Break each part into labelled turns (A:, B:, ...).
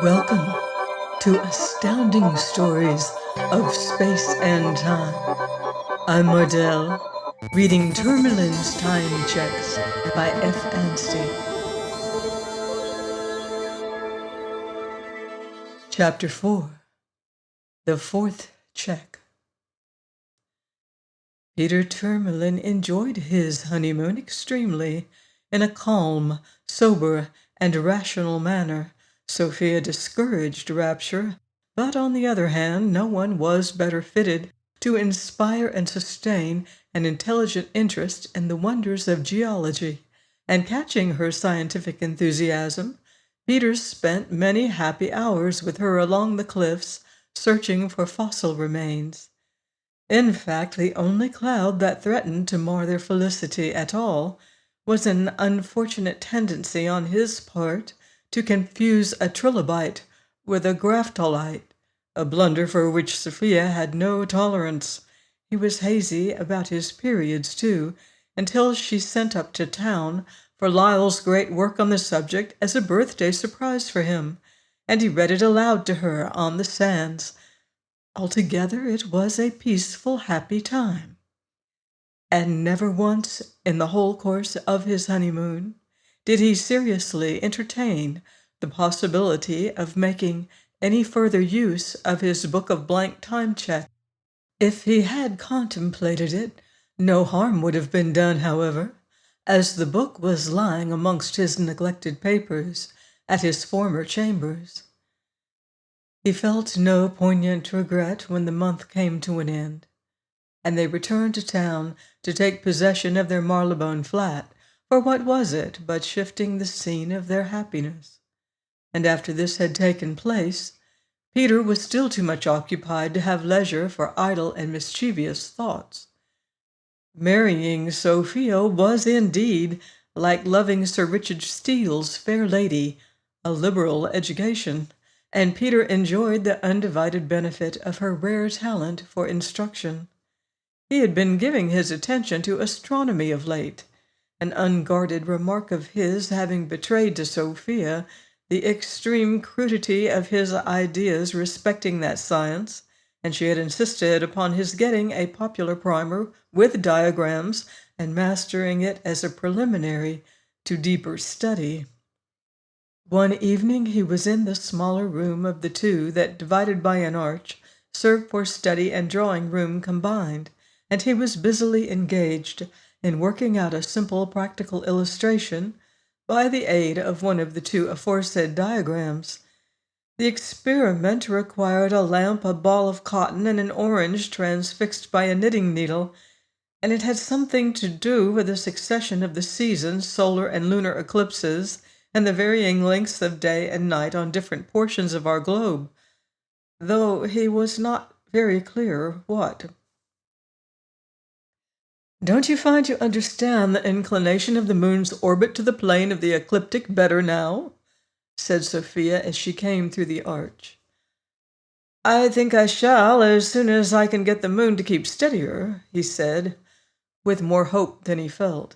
A: Welcome to Astounding Stories of Space and Time. I'm Mardell, reading Tourmalin's Time Cheques by F. Anstey. Chapter 4. The Fourth Cheque. Peter Tourmalin enjoyed his honeymoon extremely. In a calm, sober, and rational manner, Sophia discouraged rapture, but on the other hand, no one was better fitted to inspire and sustain an intelligent interest in the wonders of geology. And catching her scientific enthusiasm, Peter spent many happy hours with her along the cliffs, searching for fossil remains. In fact, the only cloud that threatened to mar their felicity at all was an unfortunate tendency on his part to confuse a trilobite with a graphitolite, a blunder for which Sophia had no tolerance. He was hazy about his periods, too, until she sent up to town for Lyell's great work on the subject as a birthday surprise for him, and he read it aloud to her on the sands. Altogether, it was a peaceful, happy time. And never once in the whole course of his honeymoon did he seriously entertain the possibility of making any further use of his book of blank time check. If he had contemplated it, no harm would have been done, however, as the book was lying amongst his neglected papers at his former chambers. He felt no poignant regret when the month came to an end, and they returned to town to take possession of their Marylebone flat, for what was it but shifting the scene of their happiness? And after this had taken place, Peter was still too much occupied to have leisure for idle and mischievous thoughts. Marrying Sophia was indeed like loving Sir Richard Steele's fair lady, a liberal education, and Peter enjoyed the undivided benefit of her rare talent for instruction. He had been giving his attention to astronomy of late, an unguarded remark of his having betrayed to Sophia the extreme crudity of his ideas respecting that science, and she had insisted upon his getting a popular primer with diagrams and mastering it as a preliminary to deeper study. One evening he was in the smaller room of the two that, divided by an arch, served for study and drawing room combined, and he was busily engaged in working out a simple practical illustration by the aid of one of the two aforesaid diagrams. The experiment required a lamp, a ball of cotton, and an orange transfixed by a knitting needle, and it had something to do with the succession of the seasons, solar and lunar eclipses, and the varying lengths of day and night on different portions of our globe, though he was not very clear what. "Don't you find you understand the inclination of the moon's orbit to the plane of the ecliptic better now?" said Sophia as she came through the arch. "I think I shall as soon as I can get the moon to keep steadier," he said, with more hope than he felt.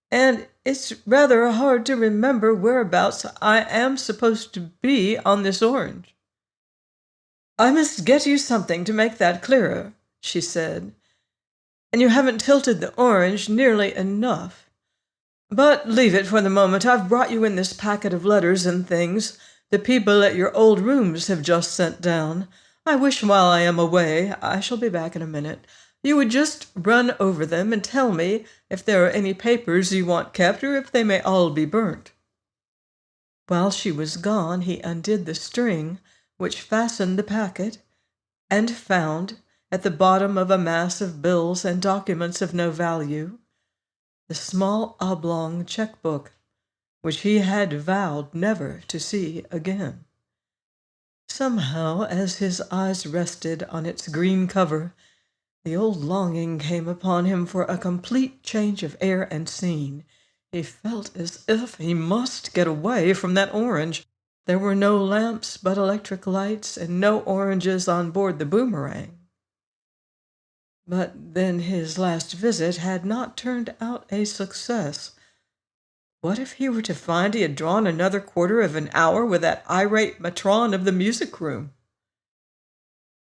A: "And it's rather hard to remember whereabouts I am supposed to be on this orange." "I must get you something to make that clearer," she said. "And you haven't tilted the orange nearly enough. But leave it for the moment. I've brought you in this packet of letters and things the people at your old rooms have just sent down. I wish while I am away, I shall be back in a minute, you would just run over them and tell me if there are any papers you want kept or if they may all be burnt." While she was gone, he undid the string which fastened the packet, and found, at the bottom of a mass of bills and documents of no value, the small oblong checkbook, which he had vowed never to see again. Somehow, as his eyes rested on its green cover, the old longing came upon him for a complete change of air and scene. He felt as if he must get away from that orange. There were no lamps but electric lights, and no oranges on board the Boomerang. But then his last visit had not turned out a success. What if he were to find he had drawn another quarter of an hour with that irate matron of the music room?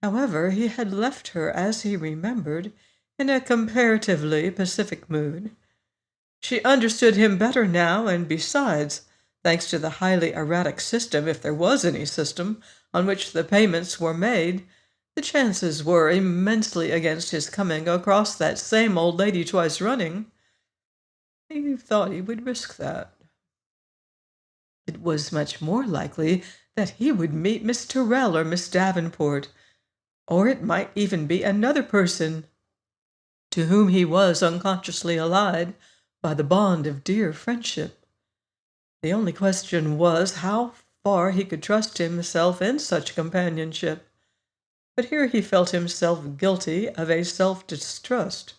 A: However, he had left her, as he remembered, in a comparatively pacific mood. She understood him better now, and besides, thanks to the highly erratic system, if there was any system, on which the payments were made, the chances were immensely against his coming across that same old lady twice running. He thought he would risk that. It was much more likely that he would meet Miss Tyrrell or Miss Davenport, or it might even be another person to whom he was unconsciously allied by the bond of dear friendship. The only question was how far he could trust himself in such companionship. But here he felt himself guilty of a self-distrust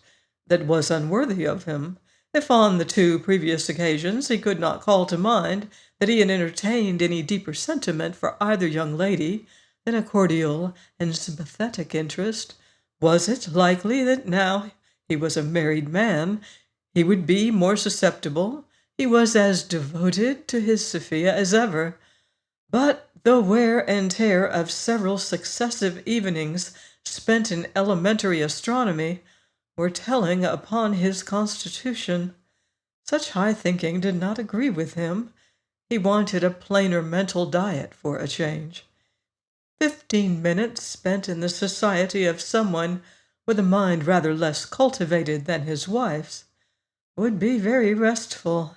A: that was unworthy of him, if on the two previous occasions he could not call to mind that he had entertained any deeper sentiment for either young lady than a cordial and sympathetic interest. Was it likely that now he was a married man, he would be more susceptible? He was as devoted to his Sophia as ever, but the wear and tear of several successive evenings spent in elementary astronomy were telling upon his constitution. Such high thinking did not agree with him. He wanted a plainer mental diet for a change. 15 minutes spent in the society of someone with a mind rather less cultivated than his wife's would be very restful.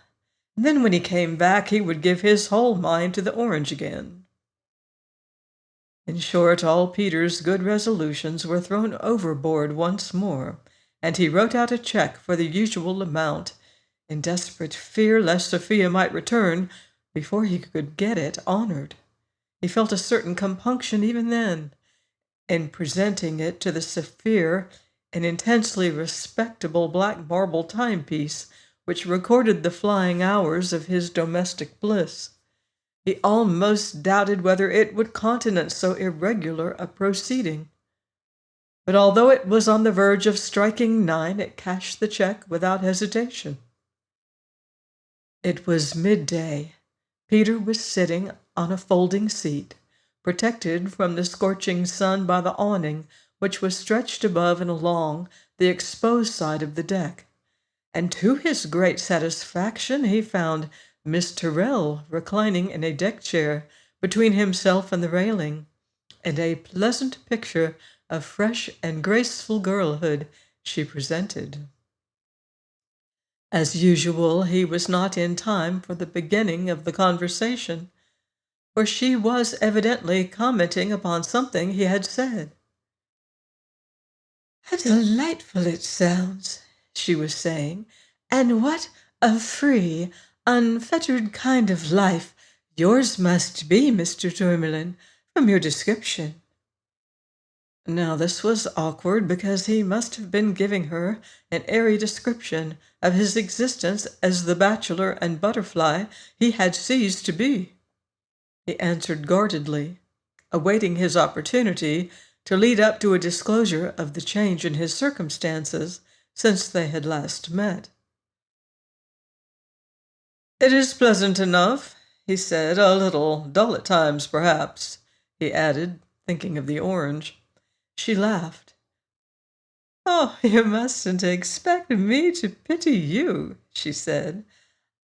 A: Then when he came back he would give his whole mind to the orange again. In short, all Peter's good resolutions were thrown overboard once more, and he wrote out a cheque for the usual amount, in desperate fear lest Sophia might return before he could get it honored. He felt a certain compunction even then, in presenting it to the severe and intensely respectable black marble timepiece which recorded the flying hours of his domestic bliss. He almost doubted whether it would countenance so irregular a proceeding. But although it was on the verge of striking 9, it cashed the cheque without hesitation. It was midday. Peter was sitting on a folding seat, protected from the scorching sun by the awning which was stretched above and along the exposed side of the deck, and to his great satisfaction he found Miss Tyrrell reclining in a deck chair between himself and the railing, and a pleasant picture of fresh and graceful girlhood she presented. As usual, he was not in time for the beginning of the conversation, for she was evidently commenting upon something he had said. "How delightful it sounds," she was saying, "and what a free, unfettered kind of life yours must be, Mr. Tourmalin, from your description." Now this was awkward, because he must have been giving her an airy description of his existence as the bachelor and butterfly he had ceased to be. He answered guardedly, awaiting his opportunity to lead up to a disclosure of the change in his circumstances since they had last met. "It is pleasant enough," he said, "a little dull at times, perhaps," he added, thinking of the orange. She laughed. "Oh, you mustn't expect me to pity you," she said.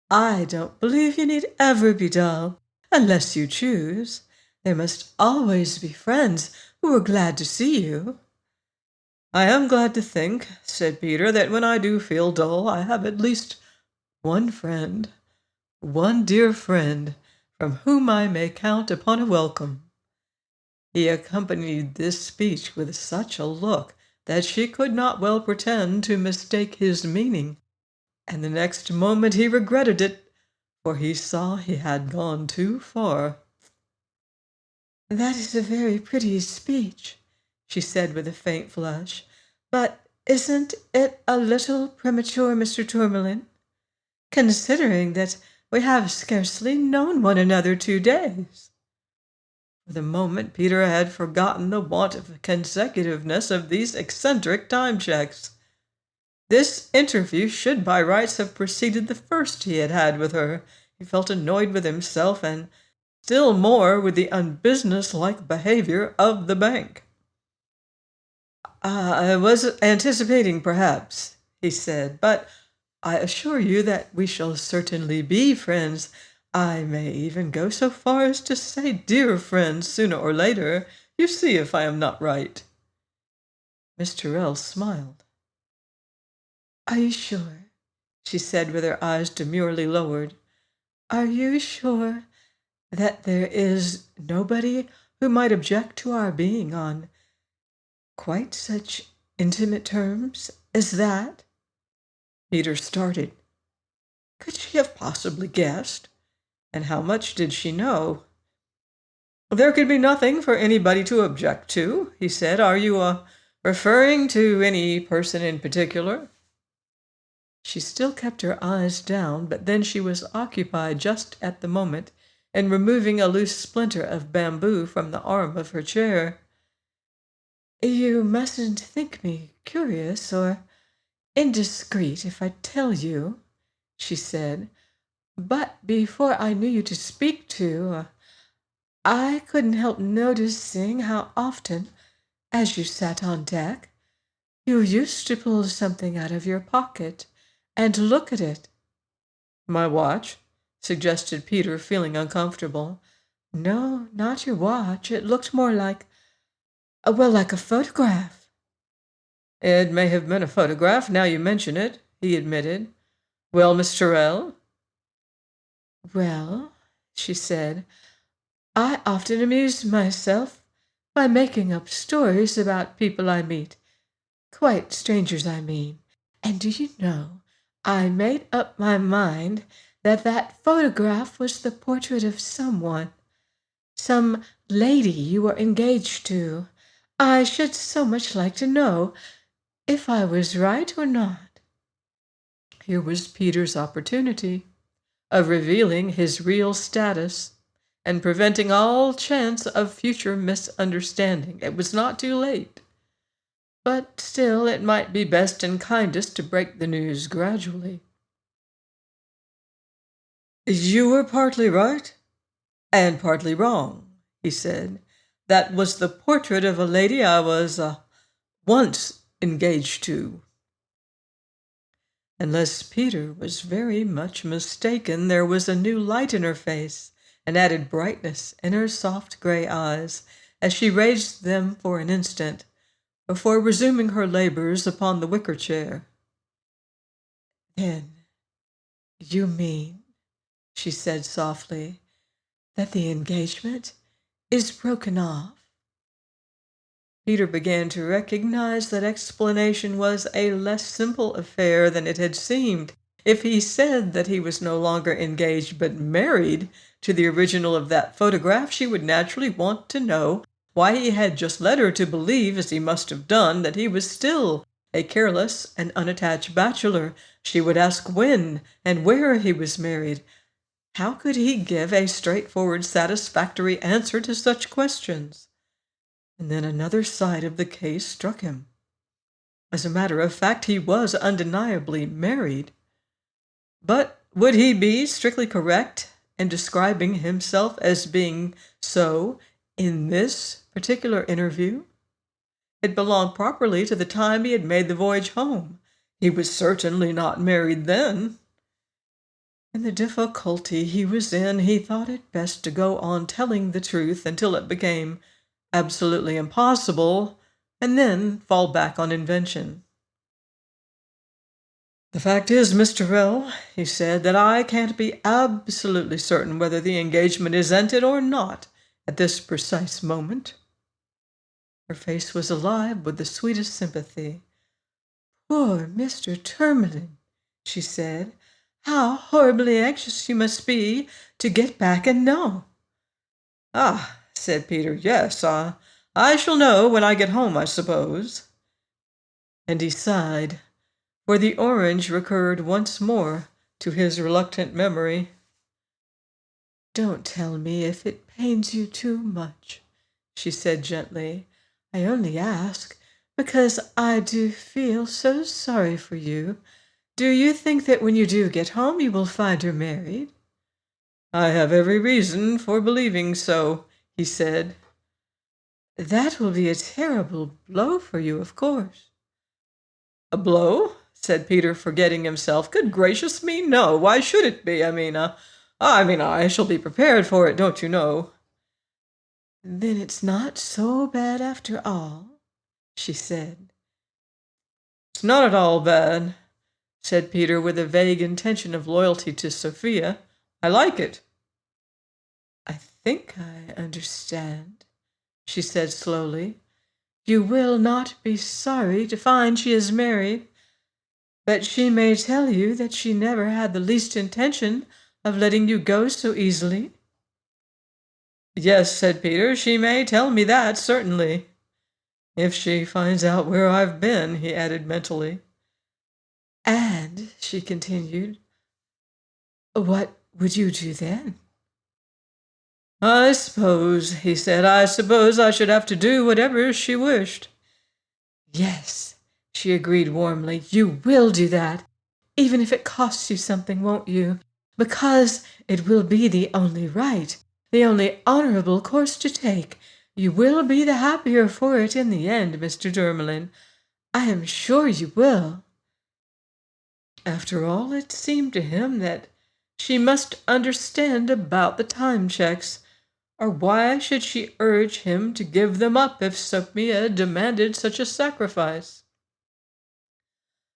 A: "I don't believe you need ever be dull, unless you choose. There must always be friends who are glad to see you." "I am glad to think," said Peter, "that when I do feel dull, I have at least one friend, one dear friend, from whom I may count upon a welcome." He accompanied this speech with such a look that she could not well pretend to mistake his meaning, and the next moment he regretted it, for he saw he had gone too far. "That is a very pretty speech," she said with a faint flush, "but isn't it a little premature, Mr. Tourmalin, considering that we have scarcely known one another 2 days?" For the moment Peter had forgotten the want of consecutiveness of these eccentric time checks. This interview should by rights have preceded the first he had had with her. He felt annoyed with himself and still more with the unbusinesslike behavior of the bank. "I was anticipating, perhaps," he said, "but I assure you that we shall certainly be friends. I may even go so far as to say dear friends sooner or later. You see if I am not right." Miss Tyrrell smiled. "Are you sure?" she said with her eyes demurely lowered. "Are you sure that there is nobody who might object to our being on quite such intimate terms as that?" Peter started. Could she have possibly guessed? And how much did she know? "There could be nothing for anybody to object to," he said. "Are you referring to any person in particular?" She still kept her eyes down, but then she was occupied just at the moment in removing a loose splinter of bamboo from the arm of her chair. "You mustn't think me curious or indiscreet if I tell you," she said, "but before I knew you to speak to, I couldn't help noticing how often, as you sat on deck, you used to pull something out of your pocket and look at it." "My watch?" suggested Peter, feeling uncomfortable. "No, not your watch. It looked more like, well, like a photograph." "It may have been a photograph, now you mention it," he admitted. "Well, Miss Tyrrell?" "Well," she said, "I often amuse myself by making up stories about people I meet. Quite strangers, I mean. And do you know, I made up my mind that that photograph was the portrait of someone, some lady you were engaged to. I should so much like to know if I was right or not." Here was Peter's opportunity of revealing his real status and preventing all chance of future misunderstanding. It was not too late, but still it might be best and kindest to break the news gradually. "You were partly right and partly wrong," he said. "That was the portrait of a lady I was once engaged to." Unless Peter was very much mistaken, there was a new light in her face, an added brightness in her soft gray eyes, as she raised them for an instant, before resuming her labors upon the wicker chair. "Then you mean," she said softly, "that the engagement is broken off?" Peter began to recognize that explanation was a less simple affair than it had seemed. If he said that he was no longer engaged but married to the original of that photograph, she would naturally want to know why he had just led her to believe, as he must have done, that he was still a careless and unattached bachelor. She would ask when and where he was married. How could he give a straightforward, satisfactory answer to such questions? And then another side of the case struck him. As a matter of fact, he was undeniably married. But would he be strictly correct in describing himself as being so in this particular interview? It belonged properly to the time he had made the voyage home. He was certainly not married then. In the difficulty he was in, he thought it best to go on telling the truth until it became absolutely impossible, and then fall back on invention. "The fact is, Mr. Tyrrell," he said, "that I can't be absolutely certain whether the engagement is ended or not at this precise moment." Her face was alive with the sweetest sympathy. "Poor Mr. Tourmalin," she said. "How horribly anxious you must be to get back and know." "Ah," said Peter, "yes, I shall know when I get home, I suppose." And he sighed, for the orange recurred once more to his reluctant memory. "Don't tell me if it pains you too much," she said gently. "I only ask because I do feel so sorry for you. Do you think that when you do get home you will find her married?" "I have every reason for believing so," he said. "That will be a terrible blow for you, of course." "A blow?" said Peter, forgetting himself. "Good gracious me, no. Why should it be? I shall be prepared for it, don't you know?" "Then it's not so bad after all," she said. "It's not at all bad," said Peter with a vague intention of loyalty to Sophia. "I like it." "I think I understand," she said slowly. "You will not be sorry to find she is married, but she may tell you that she never had the least intention of letting you go so easily." "Yes," said Peter, "she may tell me that, certainly. If she finds out where I've been," he added mentally. "And," she continued, "what would you do then?" "I suppose," he said, "I suppose I should have to do whatever she wished." "Yes," she agreed warmly, "you will do that, even if it costs you something, won't you? Because it will be the only right, the only honorable course to take. You will be the happier for it in the end, Mr. Tourmalin. I am sure you will." After all, it seemed to him that she must understand about the time checks, or why should she urge him to give them up if Sophia demanded such a sacrifice?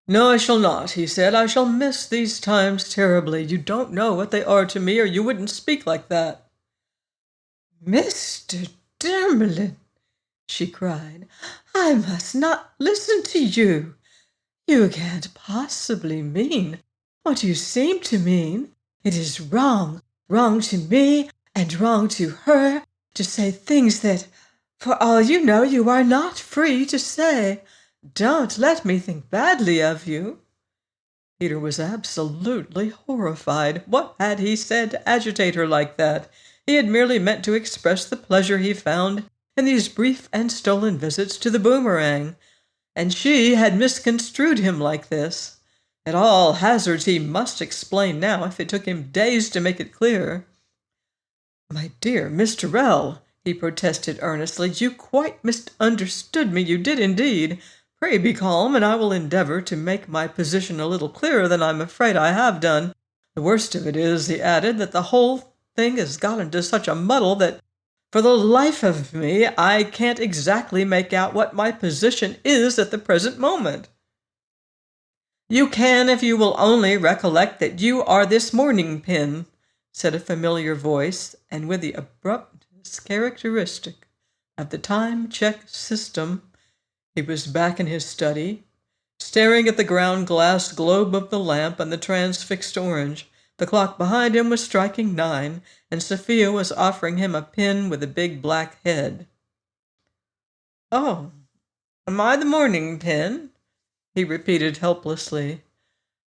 A: "No, I shall not," he said. "I shall miss these times terribly. You don't know what they are to me, or you wouldn't speak like that." "Mr. Tourmalin," she cried, "I must not listen to you. You can't possibly mean what you seem to mean. It is wrong, wrong to me and wrong to her, to say things that, for all you know, you are not free to say. Don't let me think badly of you." Peter was absolutely horrified. What had he said to agitate her like that? He had merely meant to express the pleasure he found in these brief and stolen visits to the Boomerang, and she had misconstrued him like this. At all hazards he must explain now, if it took him days to make it clear. "My dear Miss Tyrrell," he protested earnestly, "you quite misunderstood me. You did indeed. Pray be calm, and I will endeavor to make my position a little clearer than I'm afraid I have done. The worst of it is," he added, "that the whole thing has got into such a muddle that, for the life of me, I can't exactly make out what my position is at the present moment." "You can if you will only recollect that you are this morning pin," said a familiar voice, and with the abruptness characteristic of the time-check system, he was back in his study, staring at the ground-glass globe of the lamp and the transfixed orange. The clock behind him was striking 9, and Sophia was offering him a pin with a big black head. "Oh, am I the morning pin?" he repeated helplessly.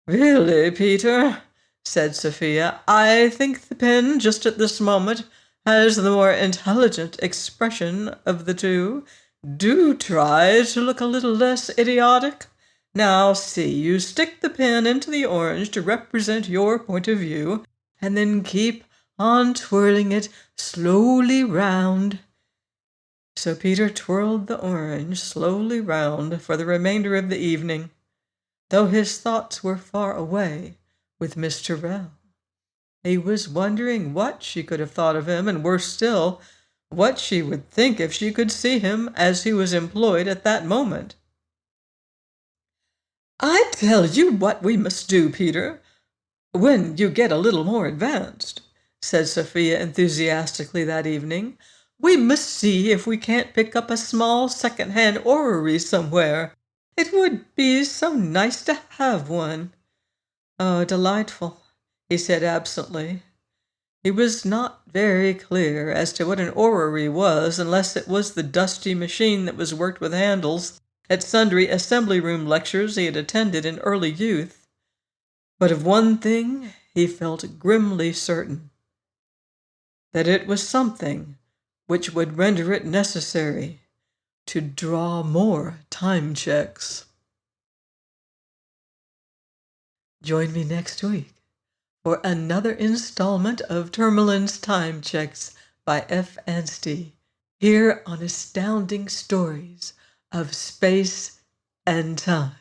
A: "Really, Peter," said Sophia, "I think the pin, just at this moment, has the more intelligent expression of the two. Do try to look a little less idiotic. Now, see, you stick the pin into the orange to represent your point of view, and then keep on twirling it slowly round." So Peter twirled the orange slowly round for the remainder of the evening, though his thoughts were far away with Miss Tyrrell. He was wondering what she could have thought of him, and worse still, what she would think if she could see him as he was employed at that moment. "I tell you what we must do, Peter, when you get a little more advanced," said Sophia enthusiastically that evening. "We must see if we can't pick up a small second-hand orrery somewhere. It would be so nice to have one." "Oh, delightful," he said absently. He was not very clear as to what an orrery was, unless it was the dusty machine that was worked with handles at sundry assembly-room lectures he had attended in early youth. But of one thing he felt grimly certain, that it was something which would render it necessary to draw more time checks. Join me next week for another installment of Tourmalin's Time Checks by F. Anstey, here on Astounding Stories of Space and Time.